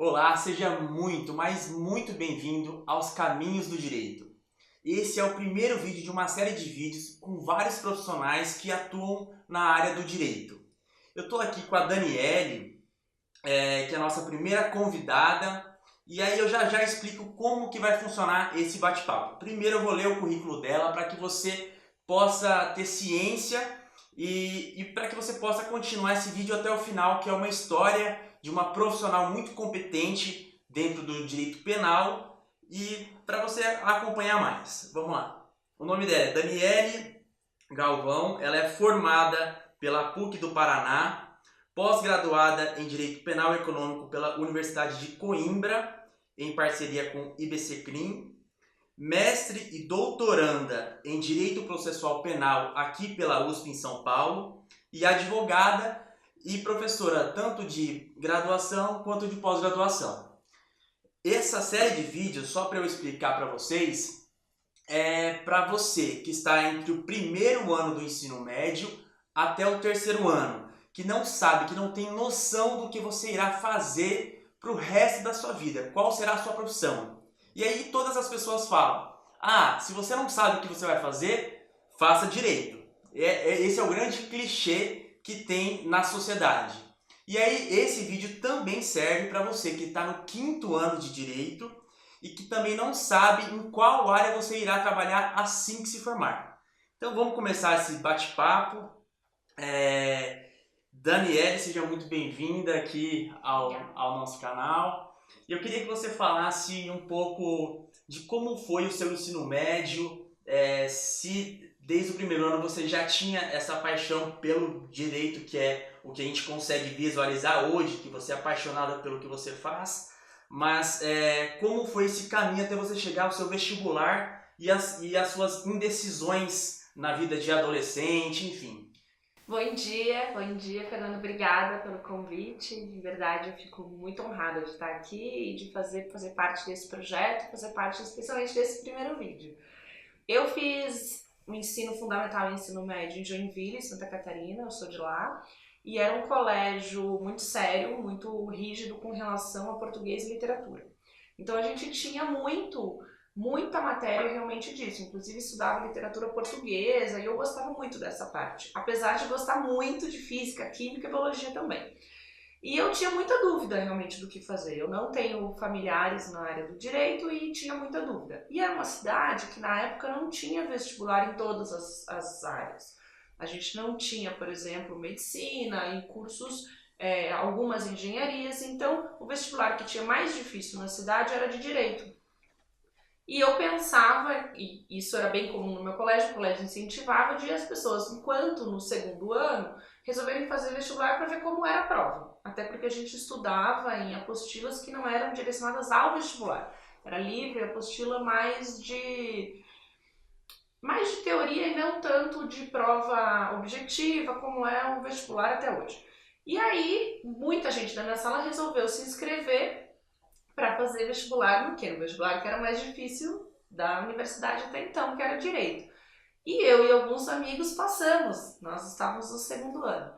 Olá, seja muito, mas muito bem-vindo aos Caminhos do Direito. Esse é o primeiro vídeo de uma série de vídeos com vários profissionais que atuam na área do direito. Eu estou aqui com a Daniele, que é a nossa primeira convidada, e aí eu já explico como que vai funcionar esse bate-papo. Primeiro eu vou ler o currículo dela para que você possa ter ciência e para que você possa continuar esse vídeo até o final, que é uma história de uma profissional muito competente dentro do direito penal e para você acompanhar mais. Vamos lá. O nome dela é Daniele Galvão, ela é formada pela PUC do Paraná, pós-graduada em Direito Penal e Econômico pela Universidade de Coimbra, em parceria com IBC Crim, mestre e doutoranda em Direito Processual Penal aqui pela USP em São Paulo e advogada e professora tanto de graduação quanto de pós-graduação. Essa série de vídeos, só para eu explicar para vocês, é para você que está entre o primeiro ano do ensino médio até o terceiro ano, que não sabe, que não tem noção do que você irá fazer para o resto da sua vida, qual será a sua profissão. E aí todas as pessoas falam, se você não sabe o que você vai fazer, faça direito. Esse é o grande clichê que tem na sociedade. E aí esse vídeo também serve para você que está no quinto ano de direito e que também não sabe em qual área você irá trabalhar assim que se formar. Então vamos começar esse bate-papo. Daniele, seja muito bem-vinda aqui ao nosso canal. Eu queria que você falasse um pouco de como foi o seu ensino médio, se desde o primeiro ano você já tinha essa paixão pelo direito, que é o que a gente consegue visualizar hoje, que você é apaixonada pelo que você faz, mas como foi esse caminho até você chegar ao seu vestibular e as suas indecisões na vida de adolescente, enfim. Bom dia, Fernando. Obrigada pelo convite. De verdade, eu fico muito honrada de estar aqui e de fazer parte desse projeto, fazer parte especialmente desse primeiro vídeo. Eu fiz o ensino fundamental e ensino médio em Joinville, Santa Catarina, eu sou de lá, e era um colégio muito sério, muito rígido com relação a português e literatura. Então a gente tinha muita matéria realmente disso, inclusive estudava literatura portuguesa e eu gostava muito dessa parte, apesar de gostar muito de física, química e biologia também. E eu tinha muita dúvida realmente do que fazer, eu não tenho familiares na área do direito e tinha muita dúvida. E era uma cidade que na época não tinha vestibular em todas as áreas. A gente não tinha, por exemplo, medicina e cursos, algumas engenharias, então o vestibular que tinha mais difícil na cidade era de direito. E eu pensava, e isso era bem comum no meu colégio, o colégio incentivava de as pessoas, enquanto no segundo ano, resolverem fazer vestibular para ver como era a prova. Até porque a gente estudava em apostilas que não eram direcionadas ao vestibular. Era livre, apostila mais de teoria e não tanto de prova objetiva, como é o vestibular até hoje. E aí, muita gente da minha sala resolveu se inscrever para fazer vestibular no quê? No vestibular que era mais difícil da universidade até então, que era direito. E eu e alguns amigos passamos, nós estávamos no segundo ano.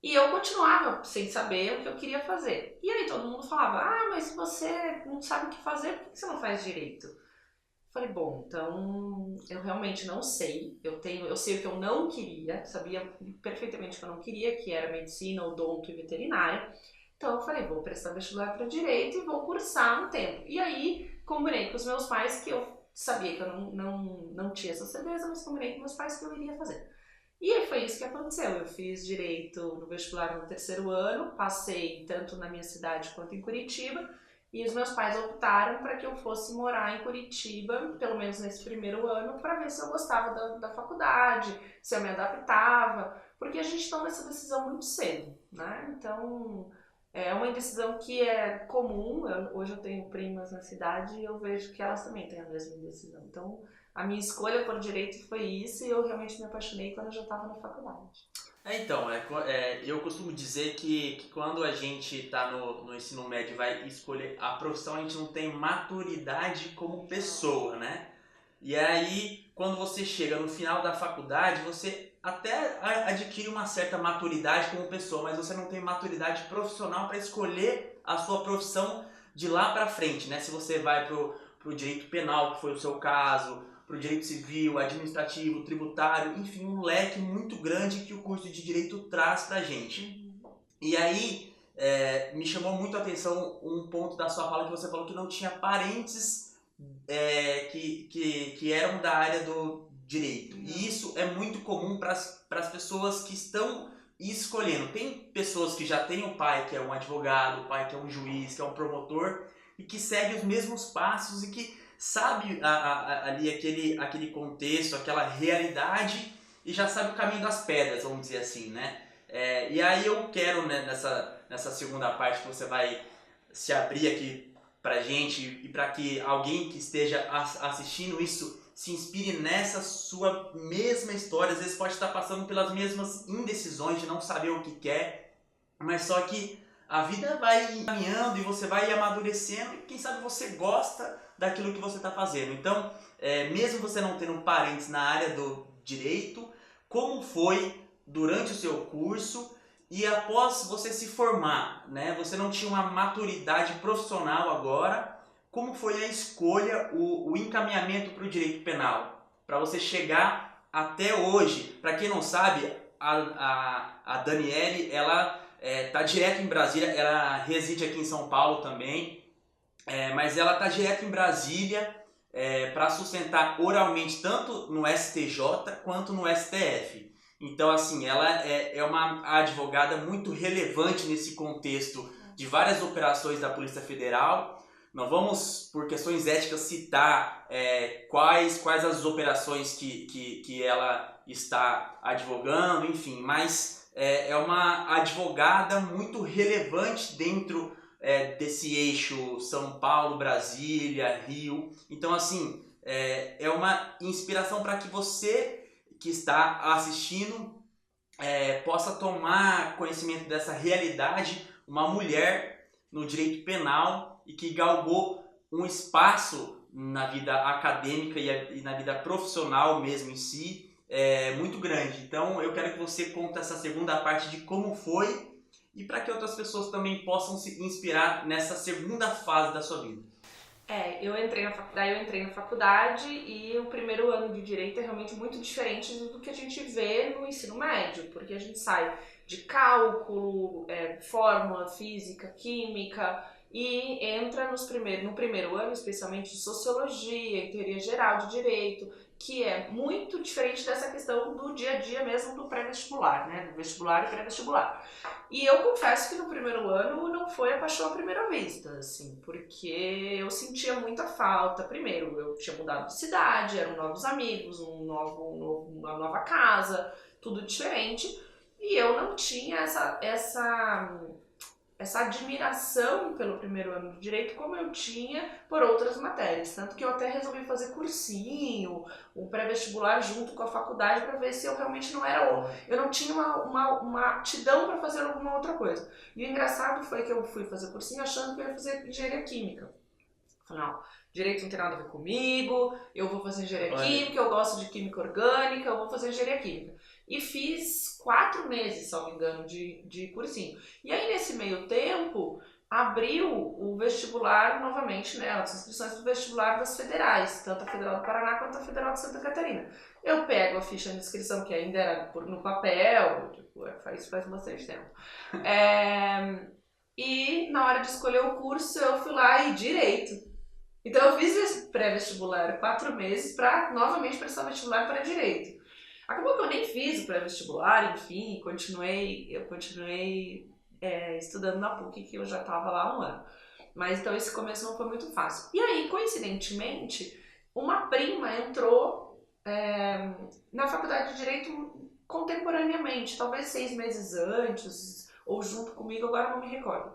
E eu continuava sem saber o que eu queria fazer. E aí todo mundo falava, mas se você não sabe o que fazer, por que você não faz direito? Falei, bom, então eu realmente não sei. Eu sei o que eu não queria, sabia perfeitamente o que eu não queria, que era medicina, odonto e veterinária. Então eu falei, vou prestar vestibular para direito e vou cursar um tempo. E aí combinei com os meus pais que eu sabia que eu não tinha essa certeza, mas combinei com meus pais que eu iria fazer. E aí foi isso que aconteceu. Eu fiz direito no vestibular no terceiro ano, passei tanto na minha cidade quanto em Curitiba, e os meus pais optaram para que eu fosse morar em Curitiba, pelo menos nesse primeiro ano, para ver se eu gostava da faculdade, se eu me adaptava, porque a gente toma essa decisão muito cedo, né? Então é uma indecisão que é comum. Hoje eu tenho primas na cidade e eu vejo que elas também têm a mesma indecisão. Então, a minha escolha por direito foi isso e eu realmente me apaixonei quando eu já estava na faculdade. Eu costumo dizer que quando a gente está no ensino médio e vai escolher a profissão, a gente não tem maturidade como pessoa, né? E aí, quando você chega no final da faculdade, você até adquire uma certa maturidade como pessoa, mas você não tem maturidade profissional para escolher a sua profissão de lá para frente, né? Se você vai pro direito penal, que foi o seu caso, pro direito civil, administrativo, tributário, enfim, um leque muito grande que o curso de direito traz pra gente. E aí, me chamou muito a atenção um ponto da sua fala que você falou que não tinha parentes que eram da área do direito. E isso é muito comum para as pessoas que estão escolhendo. Tem pessoas que já têm o pai que é um advogado, o pai que é um juiz, que é um promotor, e que segue os mesmos passos e que sabe ali aquele contexto, aquela realidade e já sabe o caminho das pedras, vamos dizer assim, né? E aí eu quero, né, nessa segunda parte que você vai se abrir aqui pra gente e para que alguém que esteja assistindo isso se inspire nessa sua mesma história. Às vezes pode estar passando pelas mesmas indecisões de não saber o que quer, mas só que a vida vai caminhando e você vai amadurecendo e quem sabe você gosta daquilo que você está fazendo. Então, mesmo você não tendo parentes na área do direito, como foi durante o seu curso e após você se formar, né? Você não tinha uma maturidade profissional agora, como foi a escolha, o encaminhamento para o direito penal? Para você chegar até hoje. Para quem não sabe, a Daniele, ela tá direto em Brasília, ela reside aqui em São Paulo também, mas ela tá direto em Brasília para sustentar oralmente tanto no STJ quanto no STF. Então, assim, ela é uma advogada muito relevante nesse contexto de várias operações da Polícia Federal. Não vamos, por questões éticas, citar quais as operações que ela está advogando, enfim, mas é uma advogada muito relevante dentro desse eixo São Paulo, Brasília, Rio. Então, assim, é uma inspiração para que você que está assistindo possa tomar conhecimento dessa realidade, uma mulher no direito penal e que galgou um espaço na vida acadêmica e na vida profissional mesmo em si, muito grande. Então eu quero que você conte essa segunda parte de como foi e para que outras pessoas também possam se inspirar nessa segunda fase da sua vida. Eu entrei na faculdade e o primeiro ano de Direito é realmente muito diferente do que a gente vê no ensino médio, porque a gente sai de cálculo, fórmula, física, química e entra no primeiro ano, especialmente de Sociologia e Teoria Geral de Direito, que é muito diferente dessa questão do dia a dia mesmo do pré-vestibular, né? Do vestibular e pré-vestibular. E eu confesso que no primeiro ano não foi a paixão à primeira vista, assim, porque eu sentia muita falta. Primeiro, eu tinha mudado de cidade, eram novos amigos, uma nova casa, tudo diferente. E eu não tinha essa admiração pelo primeiro ano de Direito como eu tinha por outras matérias. Tanto que eu até resolvi fazer cursinho, um pré-vestibular junto com a faculdade para ver se eu realmente eu não tinha uma aptidão para fazer alguma outra coisa. E o engraçado foi que eu fui fazer cursinho achando que eu ia fazer engenharia química. Falei, não, direito não tem nada a ver comigo, eu vou fazer engenharia química, eu gosto de química orgânica, eu vou fazer engenharia química. E fiz 4 meses, se não me engano, de cursinho. E aí, nesse meio tempo, abriu o vestibular novamente, né, as inscrições do vestibular das federais, tanto a Federal do Paraná quanto a Federal de Santa Catarina. Eu pego a ficha de inscrição, que ainda era no papel, faz bastante tempo. E na hora de escolher o curso, eu fui lá e Direito. Então eu fiz pré-vestibular 4 meses para novamente prestar vestibular para Direito. Acabou que eu nem fiz o pré-vestibular, enfim, eu continuei estudando na PUC, que eu já estava lá há 1 ano. Mas então esse começo não foi muito fácil. E aí, coincidentemente, uma prima entrou na faculdade de Direito contemporaneamente, talvez 6 meses antes, ou junto comigo, agora não me recordo.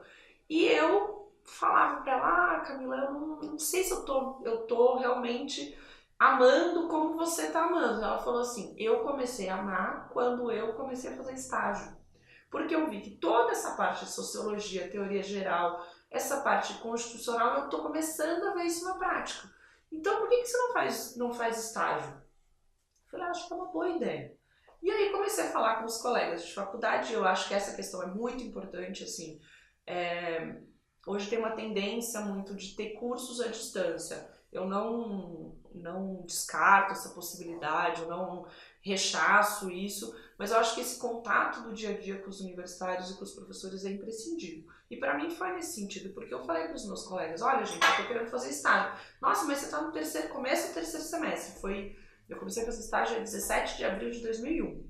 E eu falava pra ela, Camila, eu não sei se eu tô realmente amando como você tá amando. Ela falou assim, eu comecei a amar quando eu comecei a fazer estágio. Porque eu vi que toda essa parte de sociologia, teoria geral, essa parte constitucional, eu tô começando a ver isso na prática. Então por que você não faz estágio? Eu falei, acho que é uma boa ideia. E aí comecei a falar com os colegas de faculdade, eu acho que essa questão é muito importante, assim, Hoje tem uma tendência muito de ter cursos à distância. Eu não descarto essa possibilidade, eu não rechaço isso, mas eu acho que esse contato do dia a dia com os universitários e com os professores é imprescindível. E para mim foi nesse sentido, porque eu falei para os meus colegas, olha gente, eu tô querendo fazer estágio. Nossa, mas você está no começo do terceiro semestre. Eu comecei a fazer estágio em 17 de abril de 2001.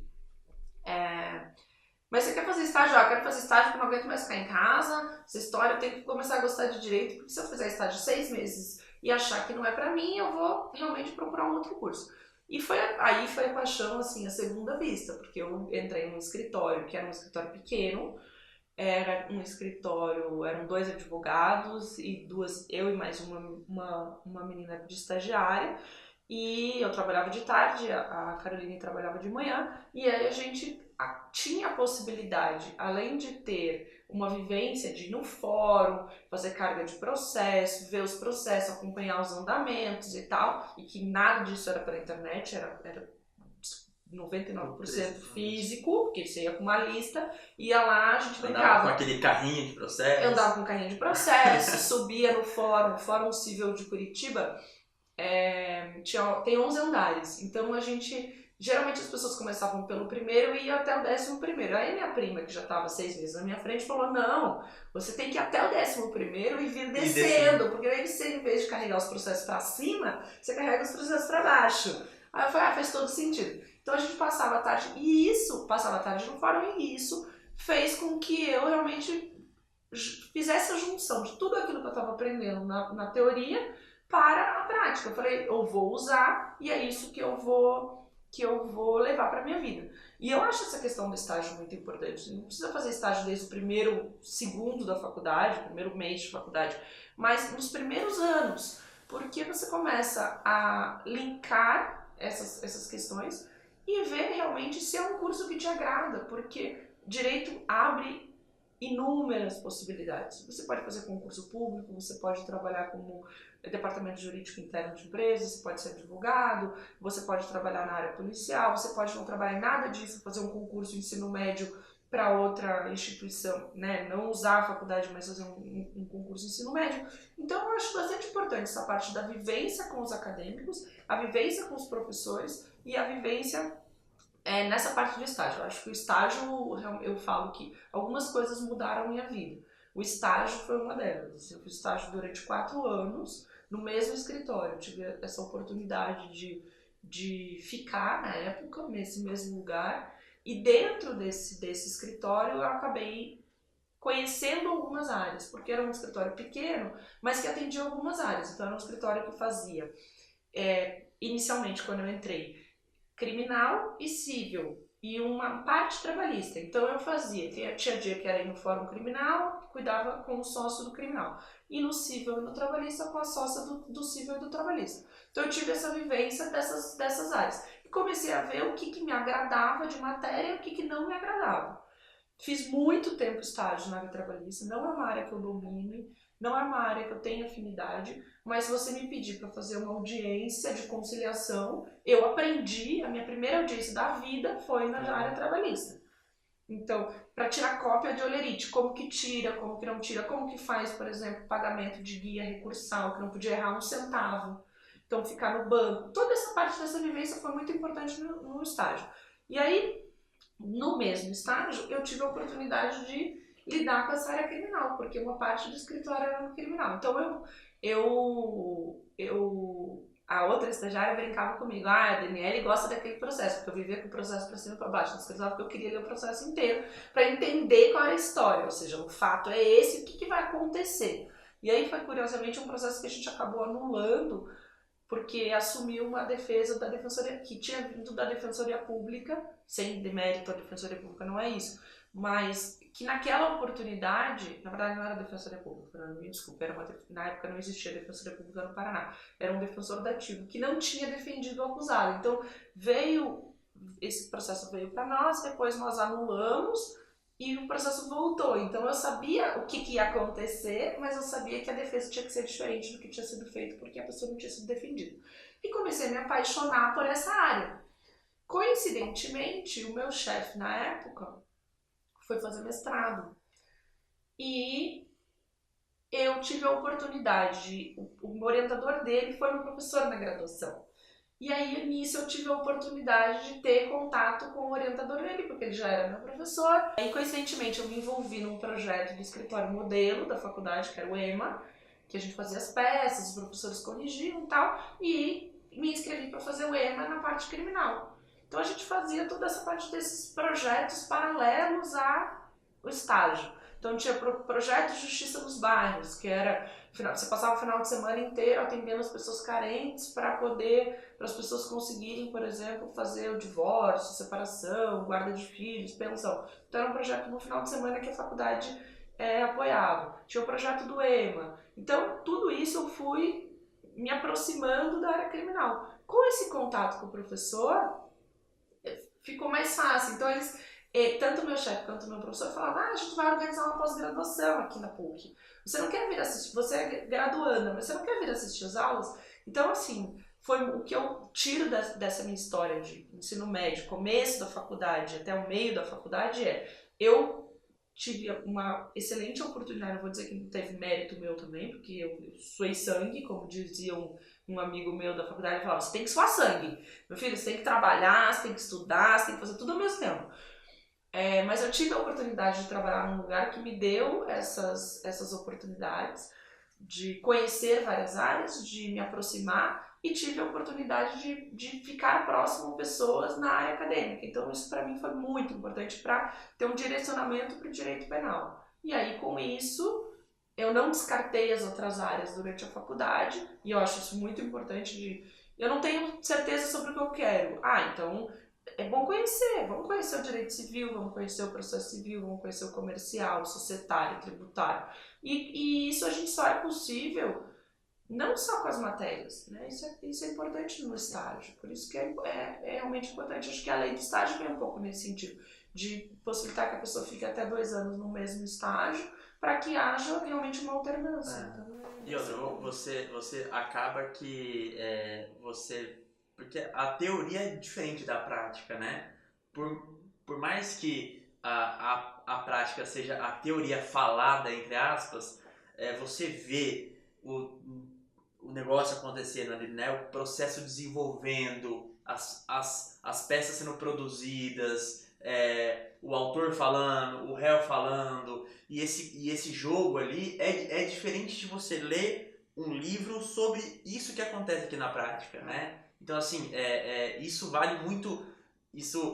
Mas você quer fazer estágio? Eu quero fazer estágio porque eu não aguento mais ficar em casa, essa história, eu tenho que começar a gostar de direito, porque se eu fizer estágio 6 meses e achar que não é pra mim, eu vou realmente procurar um outro curso. E aí foi a paixão, assim, a segunda vista, porque eu entrei num escritório, que era um escritório pequeno, era um escritório, eram 2 advogados e eu e mais uma menina de estagiária, e eu trabalhava de tarde, a Caroline trabalhava de manhã, e aí a gente tinha a possibilidade, além de ter uma vivência de ir no fórum, fazer carga de processo, ver os processos, acompanhar os andamentos e tal, e que nada disso era pela internet, era 99% físico, porque você ia com uma lista, ia lá, a gente brincava. Andava com aquele carrinho de processo. Eu andava com carrinho de processo, subia no Fórum Civil de Curitiba, tem 11 andares, então a gente... Geralmente as pessoas começavam pelo primeiro e iam até o 11º. Aí minha prima, que já estava 6 meses na minha frente, falou, não, você tem que ir até o 11º e vir descendo, porque aí você, em vez de carregar os processos para cima, você carrega os processos para baixo. Aí eu falei, faz todo sentido. Então a gente passava a tarde no fórum, e isso fez com que eu realmente fizesse a junção de tudo aquilo que eu estava aprendendo na teoria para a prática. Eu falei, eu vou usar e é isso que eu vou levar para minha vida. E eu acho essa questão do estágio muito importante. Você não precisa fazer estágio desde o primeiro segundo da faculdade, primeiro mês de faculdade, mas nos primeiros anos, porque você começa a linkar essas questões e ver realmente se é um curso que te agrada, porque direito abre inúmeras possibilidades. Você pode fazer concurso público, você pode trabalhar como departamento jurídico interno de empresas, você pode ser advogado, você pode trabalhar na área policial, você pode não trabalhar em nada disso, fazer um concurso de ensino médio para outra instituição, né? Não usar a faculdade, mas fazer um concurso de ensino médio. Então eu acho bastante importante essa parte da vivência com os acadêmicos, a vivência com os professores e a vivência nessa parte do estágio. Eu acho que o estágio, eu falo que algumas coisas mudaram a minha vida. O estágio foi uma delas. Eu fiz estágio durante 4 anos no mesmo escritório. Eu tive essa oportunidade de ficar, na época, nesse mesmo lugar. E dentro desse escritório eu acabei conhecendo algumas áreas, porque era um escritório pequeno, mas que atendia algumas áreas. Então era um escritório que fazia, inicialmente, quando eu entrei, criminal e civil, e uma parte trabalhista. Então eu fazia, tinha dia que era ir no fórum criminal, cuidava com o sócio do criminal, e no civil e no trabalhista com a sócia do civil e do trabalhista. Então eu tive essa vivência dessas áreas. E comecei a ver o que me agradava de matéria e o que não me agradava. Fiz muito tempo estágio na área trabalhista, não é uma área que eu domine, não é uma área que eu tenho afinidade, mas se você me pedir para fazer uma audiência de conciliação, eu aprendi, a minha primeira audiência da vida foi na área trabalhista. Então, para tirar cópia de holerite, como que tira, como que não tira, como que faz, por exemplo, pagamento de guia recursal, que não podia errar um centavo, então ficar no banco. Toda essa parte dessa vivência foi muito importante no estágio. E aí, no mesmo estágio, eu tive a oportunidade de lidar com essa área criminal, porque uma parte do escritório era no criminal. Então a outra estagiária brincava comigo, a Daniele gosta daquele processo, porque eu vivia com o processo para cima e para baixo no escritório, porque eu queria ler o processo inteiro para entender qual era a história, ou seja, o fato é esse, o que vai acontecer. E aí foi curiosamente um processo que a gente acabou anulando, porque assumiu uma defesa da Defensoria, que tinha vindo da Defensoria Pública, sem demérito, a Defensoria Pública não é isso, mas que naquela oportunidade, na verdade não era a Defensoria Pública, me desculpa, na época não existia a Defensoria Pública no Paraná, era um defensor dativo, que não tinha defendido o acusado. Então esse processo veio para nós, depois nós anulamos, e o processo voltou. Então eu sabia o que ia acontecer, mas eu sabia que a defesa tinha que ser diferente do que tinha sido feito, porque a pessoa não tinha sido defendida. E comecei a me apaixonar por essa área. Coincidentemente, o meu chefe na época foi fazer mestrado. E eu tive a oportunidade o orientador dele foi meu professor na graduação. E aí, nisso, eu tive a oportunidade de ter contato com o orientador dele, porque ele já era meu professor. Aí, coincidentemente, eu me envolvi num projeto de escritório modelo da faculdade, que era o EMA, que a gente fazia as peças, os professores corrigiam e tal, e me inscrevi para fazer o EMA na parte criminal. Então, a gente fazia toda essa parte desses projetos paralelos ao estágio. Então, tinha projeto de justiça nos bairros, que era você passava o final de semana inteiro atendendo as pessoas carentes para as pessoas conseguirem, por exemplo, fazer o divórcio, separação, guarda de filhos, pensão. Então era um projeto no final de semana que a faculdade apoiava. Tinha o projeto do EMA. Então tudo isso eu fui me aproximando da área criminal. Com esse contato com o professor, ficou mais fácil. Então eles, tanto o meu chefe quanto o meu professor falavam, a gente vai organizar uma pós-graduação aqui na PUC. Você não quer vir assistir, você é graduanda, mas você não quer vir assistir as aulas? Então, assim, foi o que eu tiro dessa minha história de ensino médio, começo da faculdade até o meio da faculdade, eu tive uma excelente oportunidade, não vou dizer que não teve mérito meu também, porque eu suei sangue, como dizia um amigo meu da faculdade, ele falava, você tem que suar sangue, meu filho, você tem que trabalhar, você tem que estudar, você tem que fazer tudo ao mesmo tempo. Mas eu tive a oportunidade de trabalhar num lugar que me deu essas oportunidades de conhecer várias áreas, de me aproximar e tive a oportunidade de ficar próximo a pessoas na área acadêmica. Então isso para mim foi muito importante para ter um direcionamento para o direito penal. E aí com isso eu não descartei as outras áreas durante a faculdade e eu acho isso muito importante eu não tenho certeza sobre o que eu quero. Então é bom conhecer, vamos conhecer o direito civil, vamos conhecer o processo civil, vamos conhecer o comercial, o societário, tributário. E isso a gente só é possível não só com as matérias, né? Isso é importante no estágio, por isso que é realmente importante. Acho que a lei do estágio vem um pouco nesse sentido, de possibilitar que a pessoa fique até 2 anos no mesmo estágio, para que haja realmente uma alternância. Então, e outra, você acaba que porque a teoria é diferente da prática, né? Por mais que a prática seja a teoria falada, entre aspas, você vê o negócio acontecendo ali, né? O processo desenvolvendo, as peças sendo produzidas, o autor falando, o réu falando, e esse jogo ali é diferente de você ler um livro sobre isso que acontece aqui na prática, né? Então, assim, isso vale muito. Isso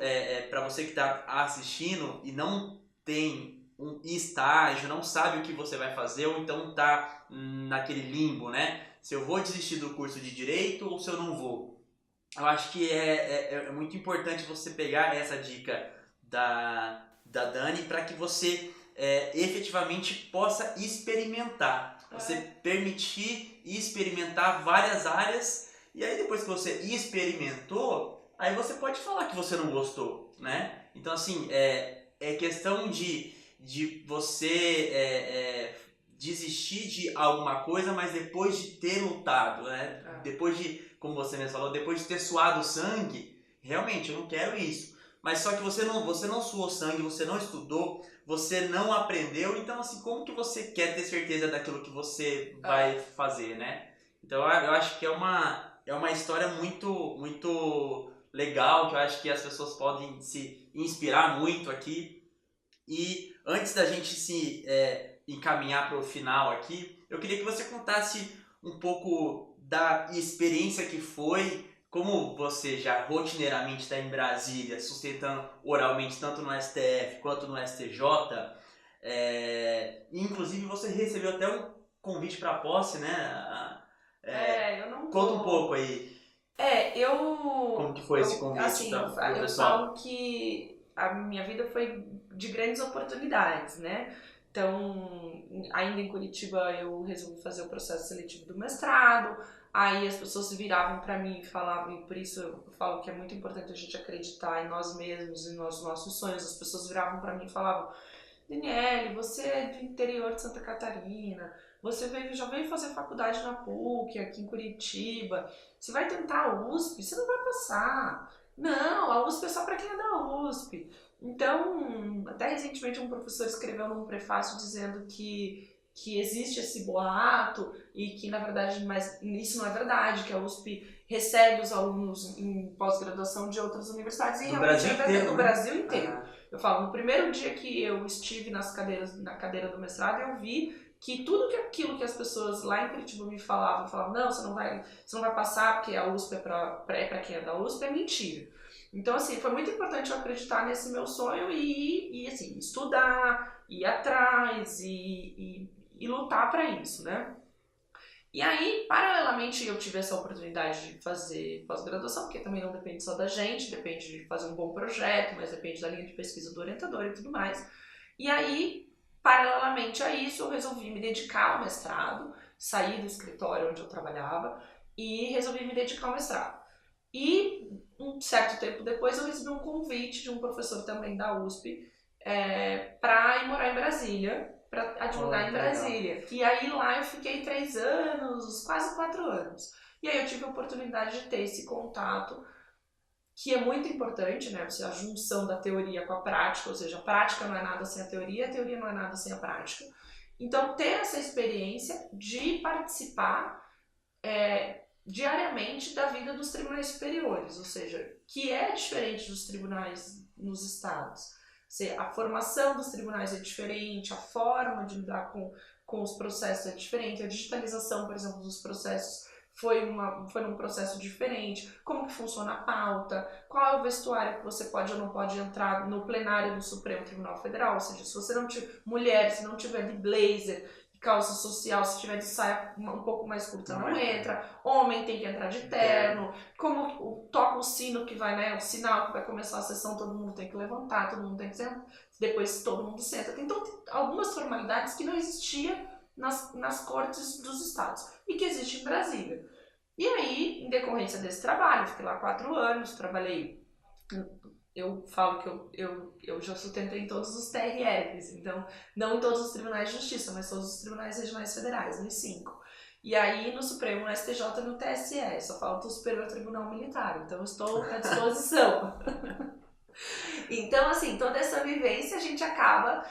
para você que está assistindo e não tem um estágio, não sabe o que você vai fazer, ou então tá naquele limbo, né? Se eu vou desistir do curso de Direito ou se eu não vou. Eu acho que é muito importante você pegar essa dica da Dani para que você efetivamente possa experimentar. Você permitir experimentar várias áreas e aí depois que você experimentou, aí você pode falar que você não gostou, né? Então assim, é questão de você desistir de alguma coisa, mas depois de ter lutado, né? Depois de, como você mesmo falou, depois de ter suado sangue, realmente eu não quero isso. Mas só que você não suou sangue, você não estudou, você não aprendeu, então assim, como que você quer ter certeza daquilo que você vai fazer, né? Então eu acho que é uma história muito, muito legal, que eu acho que as pessoas podem se inspirar muito aqui. E antes da gente se encaminhar para o final aqui, eu queria que você contasse um pouco da experiência que foi, como você já rotineiramente está em Brasília, sustentando oralmente tanto no STF quanto no STJ. Inclusive você recebeu até um convite para a posse, né? eu não conta um pouco aí. Como que foi esse convite assim, pro eu pessoal? falo que a minha vida foi de grandes oportunidades, né? Então, ainda em Curitiba, eu resolvi fazer o processo seletivo do mestrado. Aí as pessoas viravam para mim e falavam, e por isso eu falo que é muito importante a gente acreditar em nós mesmos, em nossos sonhos. As pessoas viravam para mim e falavam: Daniele, você é do interior de Santa Catarina, você já veio fazer faculdade na PUC, aqui em Curitiba, você vai tentar a USP? Você não vai passar. Não, a USP é só para quem é da USP. Então, até recentemente um professor escreveu num prefácio dizendo que que existe esse boato e que, na verdade, mas isso não é verdade, que a USP recebe os alunos em pós-graduação de outras universidades. E Do realmente Brasil é verdade, inteiro, do né? Brasil inteiro. Eu falo, no primeiro dia que eu estive na cadeira do mestrado, eu vi que tudo aquilo que as pessoas lá em Curitiba me falavam, não, você não vai passar porque a USP é pra quem é da USP, é mentira. Então, assim, foi muito importante eu acreditar nesse meu sonho e assim, estudar, ir atrás e lutar para isso, né? E aí, paralelamente, eu tive essa oportunidade de fazer pós-graduação, porque também não depende só da gente, depende de fazer um bom projeto, mas depende da linha de pesquisa do orientador e tudo mais. E aí, paralelamente a isso, eu resolvi me dedicar ao mestrado, sair do escritório onde eu trabalhava e resolvi me dedicar ao mestrado. E um certo tempo depois eu recebi um convite de um professor também da USP para ir morar em Brasília, para advogar em Brasília. E aí lá eu fiquei 3 anos, quase 4 anos. E aí eu tive a oportunidade de ter esse contato, que é muito importante, né? A junção da teoria com a prática, ou seja, a prática não é nada sem a teoria não é nada sem a prática. Então, ter essa experiência de participar diariamente da vida dos tribunais superiores, ou seja, que é diferente dos tribunais nos estados. A formação dos tribunais é diferente, a forma de lidar com os processos é diferente, a digitalização, por exemplo, dos processos foi num processo diferente, como que funciona a pauta, qual é o vestuário que você pode ou não pode entrar no plenário do Supremo Tribunal Federal, ou seja, se você não tiver mulher, se não tiver de blazer, calça social, se tiver de saia um pouco mais curta não entra, homem tem que entrar de terno, como toca o sino que vai, né, o sinal que vai começar a sessão, todo mundo tem que levantar, todo mundo tem que sentar, depois todo mundo senta. Então tem algumas formalidades que não existiam nas cortes dos estados e que existe em Brasília. E aí, em decorrência desse trabalho, eu fiquei lá 4 anos, trabalhei. Eu falo que eu já sustentei em todos os TRFs, então não em todos os tribunais de justiça, mas todos os tribunais regionais federais, nos 5. E aí no Supremo, no STJ e no TSE, só falta o Superior Tribunal Militar, então estou à disposição. Então, assim, toda essa vivência a gente acaba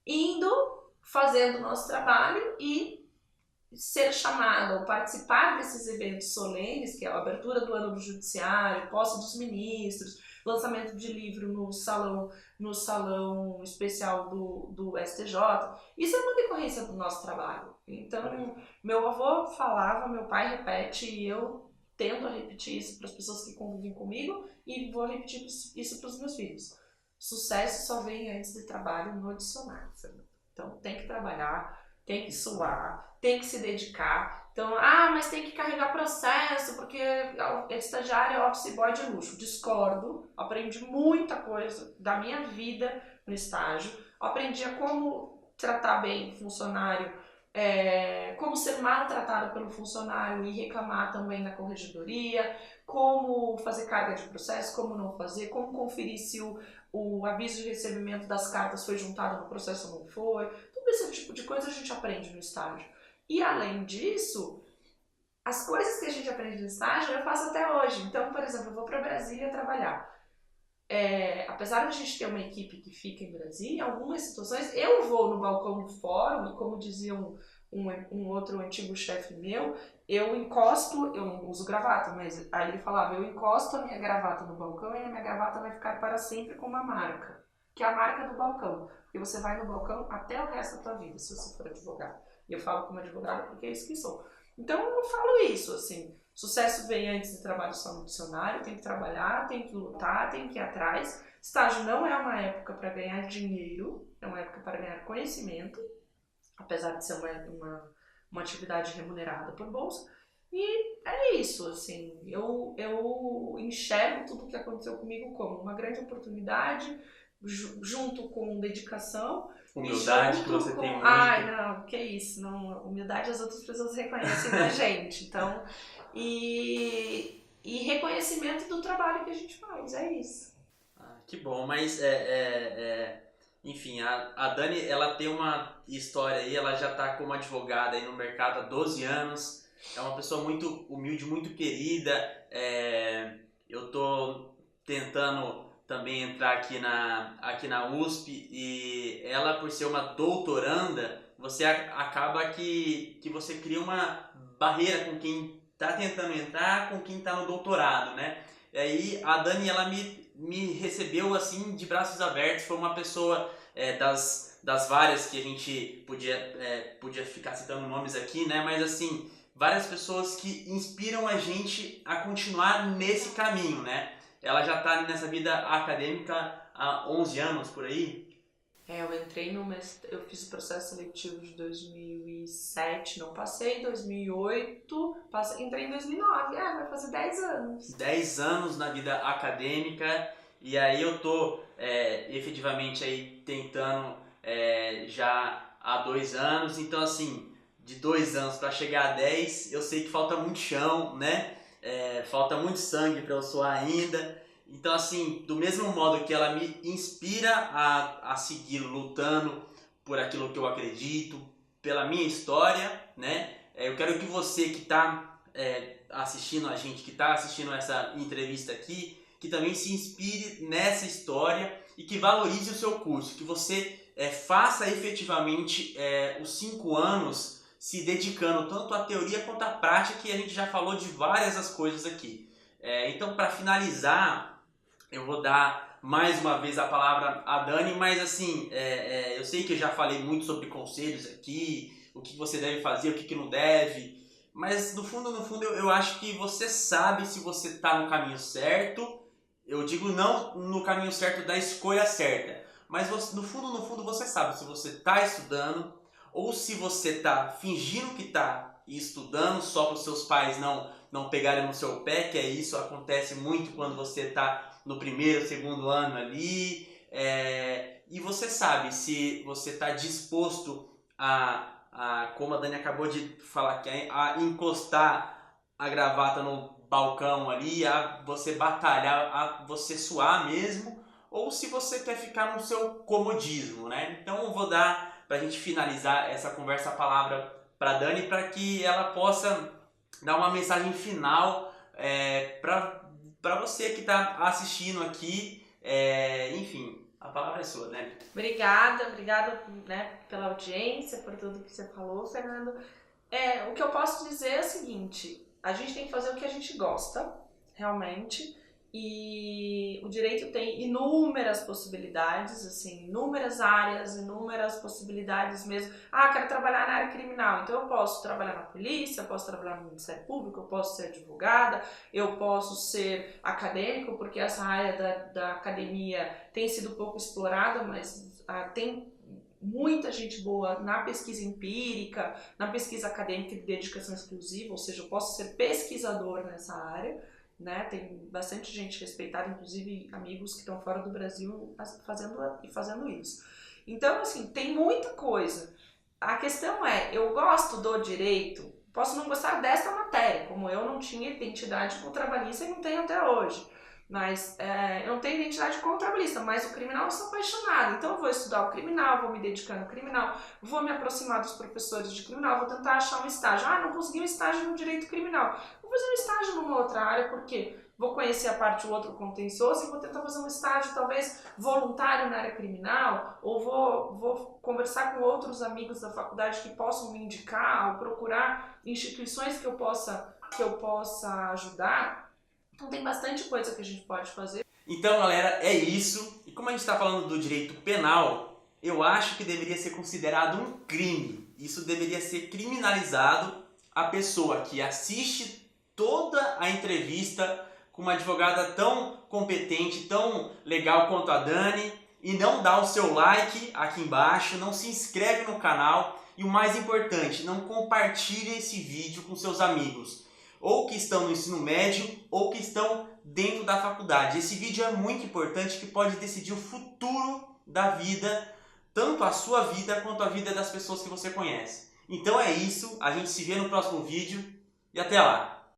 indo, fazendo o nosso trabalho e ser chamada ou participar desses eventos solenes, que é a abertura do ano do judiciário, posse dos ministros, lançamento de livro no salão especial do STJ, isso é uma decorrência do nosso trabalho. Então, meu avô falava, meu pai repete, e eu tendo a repetir isso para as pessoas que convivem comigo e vou repetir isso para os meus filhos. Sucesso só vem antes de trabalho no dicionário. Então, tem que trabalhar, tem que suar, tem que se dedicar. Então, mas tem que carregar processo, porque estagiário é office boy de luxo. Discordo, aprendi muita coisa da minha vida no estágio. Aprendi a como tratar bem o funcionário, como ser maltratado pelo funcionário e reclamar também na corregedoria, como fazer carga de processo, como não fazer, como conferir se o aviso de recebimento das cartas foi juntado no processo ou não foi. Todo esse tipo de coisa a gente aprende no estágio. E além disso, as coisas que a gente aprende no estágio eu faço até hoje. Então, por exemplo, eu vou para Brasília trabalhar. Apesar de a gente ter uma equipe que fica em Brasília, em algumas situações eu vou no balcão do fórum e, como dizia um outro antigo chefe meu, eu não uso gravata, mas aí ele falava, eu encosto a minha gravata no balcão e a minha gravata vai ficar para sempre com uma marca, que é a marca do balcão. E você vai no balcão até o resto da tua vida, se você for advogado. E eu falo como advogada porque é isso que sou. Então eu falo isso, assim, sucesso vem antes de trabalho só no dicionário, tem que trabalhar, tem que lutar, tem que ir atrás. Estágio não é uma época para ganhar dinheiro, é uma época para ganhar conhecimento, apesar de ser uma atividade remunerada por bolsa. E é isso, assim, eu enxergo tudo o que aconteceu comigo como uma grande oportunidade, junto com dedicação. Humildade que você tem muito. Ai, não, que isso, não, humildade as outras pessoas reconhecem na gente, então, e reconhecimento do trabalho que a gente faz, é isso. Que bom, mas enfim, a Dani, ela tem uma história aí, ela já está como advogada aí no mercado há 12 anos, é uma pessoa muito humilde, muito querida, eu tô tentando também entrar aqui na USP, e ela, por ser uma doutoranda, você acaba que você cria uma barreira com quem está tentando entrar, com quem está no doutorado, né? E aí a Dani, ela me recebeu assim de braços abertos, foi uma pessoa das várias que a gente podia ficar citando nomes aqui, né? Mas assim, várias pessoas que inspiram a gente a continuar nesse caminho, né? Ela já está nessa vida acadêmica há 11 anos, por aí. Eu entrei eu fiz o processo seletivo de 2007, não passei, 2008, entrei em 2009, vai fazer 10 anos. 10 anos na vida acadêmica, e aí eu tô efetivamente aí tentando já há 2 anos, então assim, de 2 anos para chegar a 10, eu sei que falta muito chão, né? Falta muito sangue para eu suar ainda. Então assim, do mesmo modo que ela me inspira a seguir lutando por aquilo que eu acredito, pela minha história, né? Eu quero que você que está assistindo a gente, que está assistindo essa entrevista aqui, que também se inspire nessa história e que valorize o seu curso, que você faça efetivamente os 5 anos se dedicando tanto à teoria quanto à prática, que a gente já falou de várias das coisas aqui. Então, para finalizar, eu vou dar mais uma vez a palavra a Dani, mas assim, eu sei que eu já falei muito sobre conselhos aqui, o que você deve fazer, o que não deve, mas no fundo eu acho que você sabe se você está no caminho certo. Eu digo não no caminho certo da escolha certa, mas no fundo você sabe se você está estudando ou se você está fingindo que está estudando só para os seus pais não pegarem no seu pé, que isso acontece muito quando você está no primeiro, segundo ano ali, e você sabe se você está disposto como a Dani acabou de falar, a encostar a gravata no balcão ali, a você batalhar, a você suar mesmo, ou se você quer ficar no seu comodismo, né? Então eu vou dar, para a gente finalizar essa conversa, a palavra para a Dani, para que ela possa dar uma mensagem final para você que está assistindo aqui. Enfim, a palavra é sua, né? Obrigada, né, pela audiência, por tudo que você falou, Fernando. O que eu posso dizer é o seguinte: a gente tem que fazer o que a gente gosta, realmente, e o direito tem inúmeras possibilidades, assim, inúmeras áreas, inúmeras possibilidades mesmo. Quero trabalhar na área criminal, então eu posso trabalhar na polícia, eu posso trabalhar no Ministério Público, eu posso ser advogada, eu posso ser acadêmico, porque essa área da academia tem sido pouco explorada, mas tem muita gente boa na pesquisa empírica, na pesquisa acadêmica de dedicação exclusiva, ou seja, eu posso ser pesquisador nessa área, né? Tem bastante gente respeitada, inclusive amigos que estão fora do Brasil fazendo isso. Então, assim, tem muita coisa. A questão eu gosto do direito, posso não gostar desta matéria, como eu não tinha identidade como trabalhista e não tenho até hoje. Mas eu não tenho identidade como trabalhista, mas o criminal eu sou apaixonada. Então eu vou estudar o criminal, vou me dedicar no criminal, vou me aproximar dos professores de criminal, vou tentar achar um estágio. Não consegui um estágio no direito criminal. Vou fazer um estágio numa outra área, porque vou conhecer a parte do outro contencioso e vou tentar fazer um estágio talvez voluntário na área criminal, ou vou conversar com outros amigos da faculdade que possam me indicar, ou procurar instituições que eu possa ajudar. Então tem bastante coisa que a gente pode fazer. Então, galera, é isso. E como a gente está falando do direito penal, eu acho que deveria ser considerado um crime. Isso deveria ser criminalizado a pessoa que assiste toda a entrevista com uma advogada tão competente, tão legal quanto a Dani, e não dá o seu like aqui embaixo, não se inscreve no canal e o mais importante, não compartilha esse vídeo com seus amigos, ou que estão no ensino médio, ou que estão dentro da faculdade. Esse vídeo é muito importante, que pode decidir o futuro da vida, tanto a sua vida quanto a vida das pessoas que você conhece. Então é isso, a gente se vê no próximo vídeo e até lá!